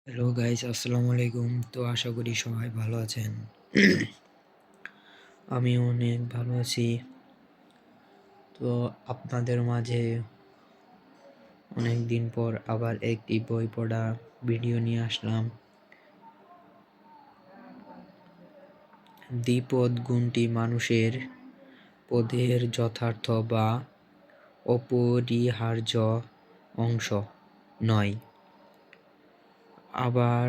Hello guys, আসসালামু আলাইকুম। তো আশা করি সবাই ভালো আছেন। আমি অনেক ভালো আছি। তো আপনাদের মাঝে অনেক দিন পর আবার একটি বই পড়া ভিডিও নিয়ে আসলাম। দ্বিপদ গুণটি মানুষের পদের যথার্থ বা অপরিহার্য অংশ নয়, আবার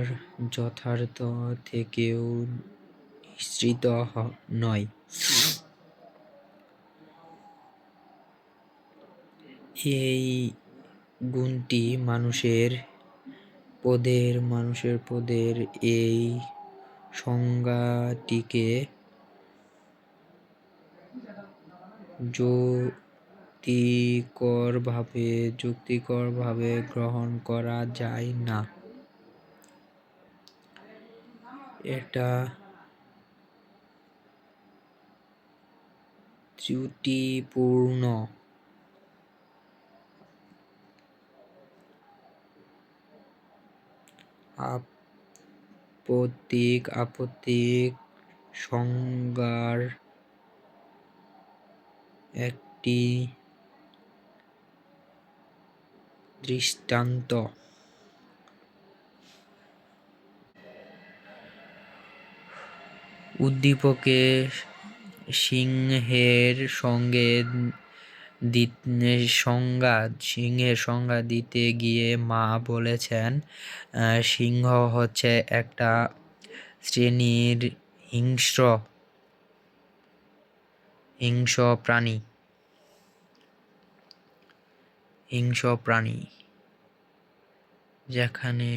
যথার্থ থেকেও নিঃসৃত নয়। এই গুণটি মানুষের পদের এই সংজ্ঞাটিকে যুক্তিকরভাবে গ্রহণ করা যায় না। এটা ত্রুটিপূর্ণ, আপত্তিক সংজ্ঞার একটি দৃষ্টান্ত। উদ্দীপকে সিংহের সংজ্ঞা দিতে গিয়ে মা বলেছেন, সিংহ হচ্ছে একটা শ্রেণীর হিংস্র প্রাণী, যেখানে